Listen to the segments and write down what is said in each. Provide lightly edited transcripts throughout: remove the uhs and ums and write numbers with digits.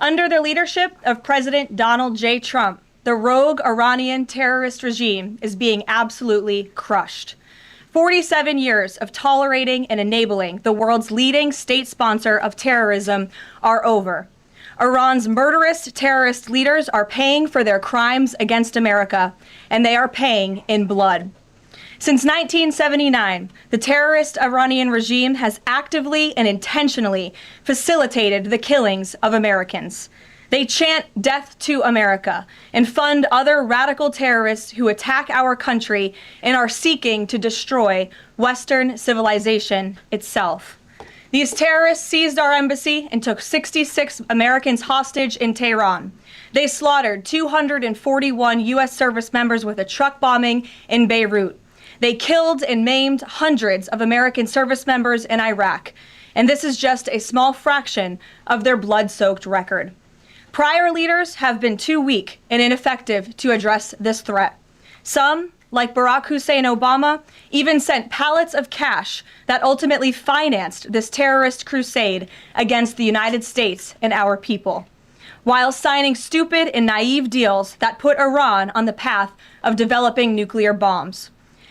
Under the leadership of President Donald J. Trump, the rogue Iranian terrorist regime is being absolutely crushed. 47 years of tolerating and enabling the world's leading state sponsor of terrorism are over. Iran's murderous terrorist leaders are paying for their crimes against America, and they are paying in blood. Since 1979, the terrorist Iranian regime has actively and intentionally facilitated the killings of Americans. They chant death to America and fund other radical terrorists who attack our country and are seeking to destroy Western civilization itself. These terrorists seized our embassy and took 66 Americans hostage in Tehran. They slaughtered 241 U.S. service members with a truck bombing in Beirut. They killed and maimed hundreds of American service members in Iraq. And this is just a small fraction of their blood-soaked record. Prior leaders have been too weak and ineffective to address this threat. Some, like Barack Hussein Obama, even sent pallets of cash that ultimately financed this terrorist crusade against the United States and our people, while signing stupid and naive deals that put Iran on the path of developing nuclear bombs.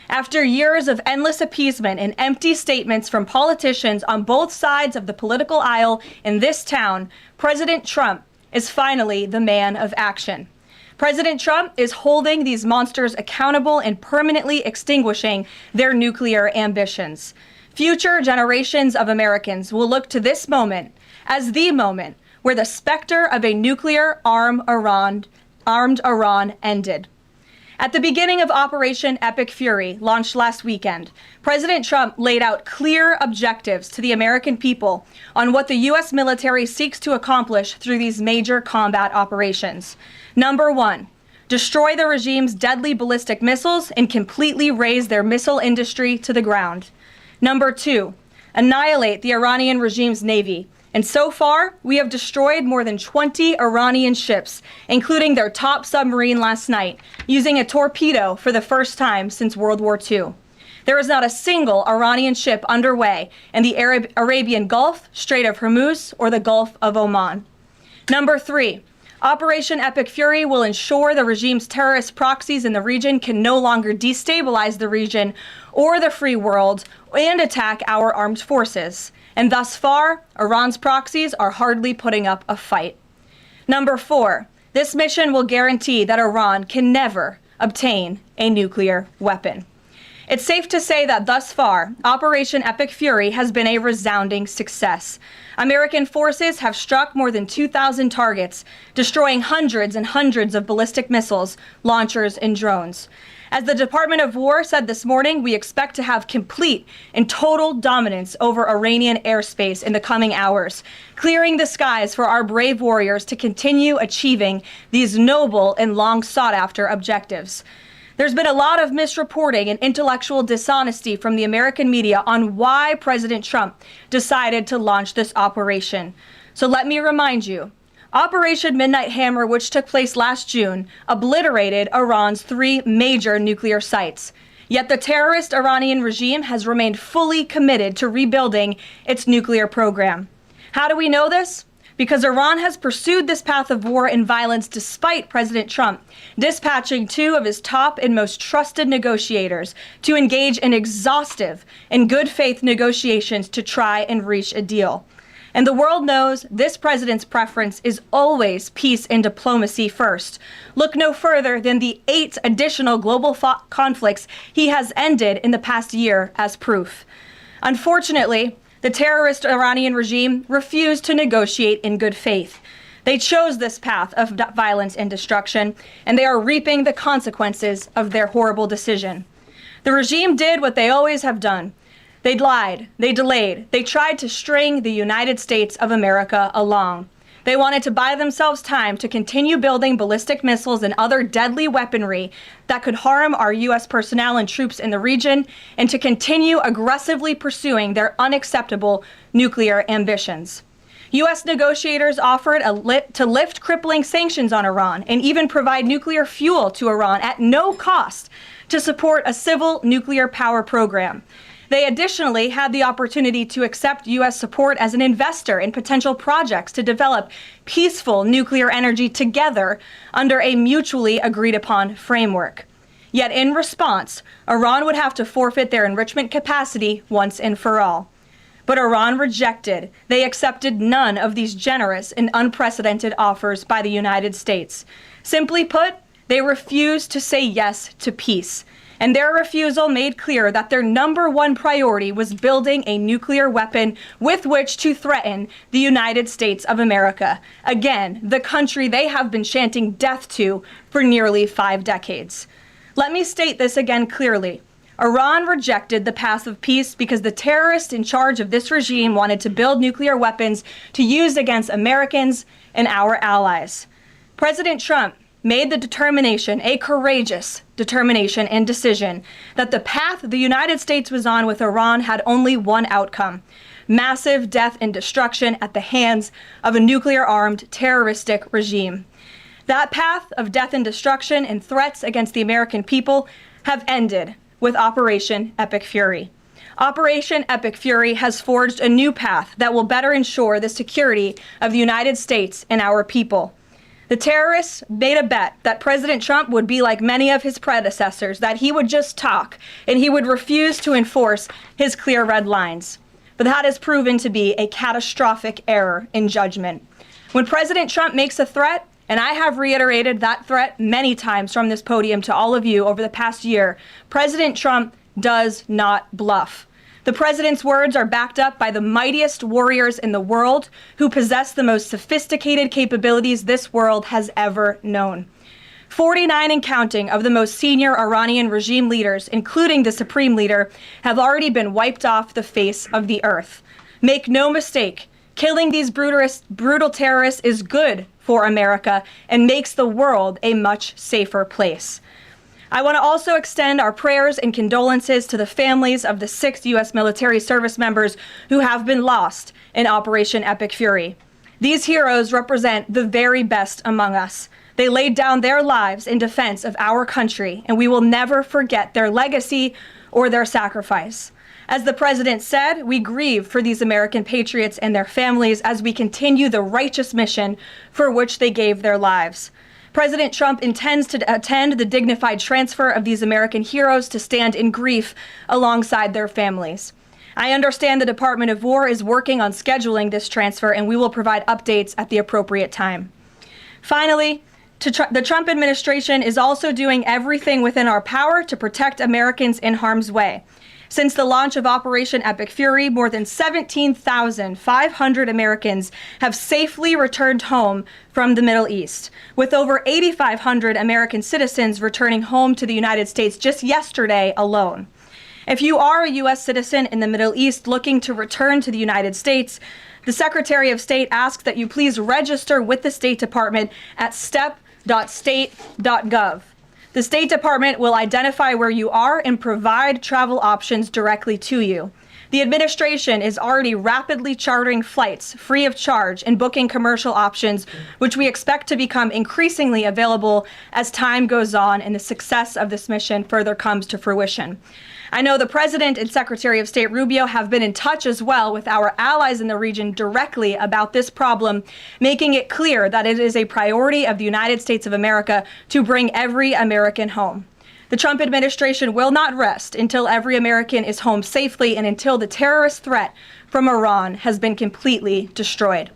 After years of endless appeasement and empty statements from politicians on both sides of the political aisle in this town, President Trump is finally the man of action. President Trump is holding these monsters accountable and permanently extinguishing their nuclear ambitions. Future generations of Americans will look to this moment as the moment where the specter of a nuclear armed Iran ended. At the beginning of Operation Epic Fury, launched last weekend, President Trump laid out clear objectives to the American people on what the U.S. military seeks to accomplish through these major combat operations. Number one, destroy the regime's deadly ballistic missiles and completely raze their missile industry to the ground. Number two, annihilate the Iranian regime's navy. And so far, we have destroyed more than 20 Iranian ships, including their top submarine last night, using a torpedo for the first time since World War II. There is not a single Iranian ship underway in the Arabian Gulf, Strait of Hormuz, or the Gulf of Oman. Number three, Operation Epic Fury will ensure the regime's terrorist proxies in the region can no longer destabilize the region or the free world and attack our armed forces. And thus far, Iran's proxies are hardly putting up a fight. Number four, this mission will guarantee that Iran can never obtain a nuclear weapon. It's safe to say that thus far, Operation Epic Fury has been a resounding success. American forces have struck more than 2,000 targets, destroying hundreds and hundreds of ballistic missiles, launchers, and drones. As the Department of War said this morning, we expect to have complete and total dominance over Iranian airspace in the coming hours, clearing the skies for our brave warriors to continue achieving these noble and long sought-after objectives. There's been a lot of misreporting and intellectual dishonesty from the American media on why President Trump decided to launch this operation. So let me remind you, Operation Midnight Hammer, which took place last June, obliterated Iran's 3 major nuclear sites. Yet the terrorist Iranian regime has remained fully committed to rebuilding its nuclear program. How do we know this? Because Iran has pursued this path of war and violence despite President Trump dispatching 2 of his top and most trusted negotiators to engage in exhaustive and good faith negotiations to try and reach a deal. And the world knows this president's preference is always peace and diplomacy first. Look no further than the 8 additional global conflicts he has ended in the past year as proof. Unfortunately, the terrorist Iranian regime refused to negotiate in good faith. They chose this path of violence and destruction, and they are reaping the consequences of their horrible decision. The regime did what they always have done. They lied, they delayed, they tried to string the United States of America along. They wanted to buy themselves time to continue building ballistic missiles and other deadly weaponry that could harm our U.S. personnel and troops in the region, and to continue aggressively pursuing their unacceptable nuclear ambitions. U.S. negotiators offered to lift crippling sanctions on Iran and even provide nuclear fuel to Iran at no cost to support a civil nuclear power program. They additionally had the opportunity to accept U.S. support as an investor in potential projects to develop peaceful nuclear energy together under a mutually agreed upon framework. Yet in response, Iran would have to forfeit their enrichment capacity once and for all. But Iran rejected. They accepted none of these generous and unprecedented offers by the United States. Simply put, they refused to say yes to peace. And their refusal made clear that their number one priority was building a nuclear weapon with which to threaten the United States of America. Again, the country they have been chanting death to for nearly 5 decades. Let me state this again clearly. Iran rejected the path of peace because the terrorists in charge of this regime wanted to build nuclear weapons to use against Americans and our allies. President Trump made the determination, a courageous determination and decision, that the path the United States was on with Iran had only one outcome: massive death and destruction at the hands of a nuclear-armed terroristic regime. That path of death and destruction and threats against the American people have ended with Operation Epic Fury. Operation Epic Fury has forged a new path that will better ensure the security of the United States and our people. The terrorists made a bet that President Trump would be like many of his predecessors, that he would just talk and he would refuse to enforce his clear red lines. But that has proven to be a catastrophic error in judgment. When President Trump makes a threat, and I have reiterated that threat many times from this podium to all of you over the past year, President Trump does not bluff. The president's words are backed up by the mightiest warriors in the world who possess the most sophisticated capabilities this world has ever known. 49 and counting of the most senior Iranian regime leaders, including the supreme leader, have already been wiped off the face of the earth. Make no mistake, killing these brutal terrorists is good for America and makes the world a much safer place. I want to also extend our prayers and condolences to the families of the 6 U.S. military service members who have been lost in Operation Epic Fury. These heroes represent the very best among us. They laid down their lives in defense of our country, and we will never forget their legacy or their sacrifice. As the president said, we grieve for these American patriots and their families as we continue the righteous mission for which they gave their lives. President Trump intends to attend the dignified transfer of these American heroes to stand in grief alongside their families. I understand the Department of War is working on scheduling this transfer, and we will provide updates at the appropriate time. Finally, the Trump administration is also doing everything within our power to protect Americans in harm's way. Since the launch of Operation Epic Fury, more than 17,500 Americans have safely returned home from the Middle East, with over 8,500 American citizens returning home to the United States just yesterday alone. If you are a U.S. citizen in the Middle East looking to return to the United States, the Secretary of State asks that you please register with the State Department at step.state.gov. The State Department will identify where you are and provide travel options directly to you. The administration is already rapidly chartering flights free of charge and booking commercial options, which we expect to become increasingly available as time goes on and the success of this mission further comes to fruition. I know the President and Secretary of State Rubio have been in touch as well with our allies in the region directly about this problem, making it clear that it is a priority of the United States of America to bring every American home. The Trump administration will not rest until every American is home safely and until the terrorist threat from Iran has been completely destroyed.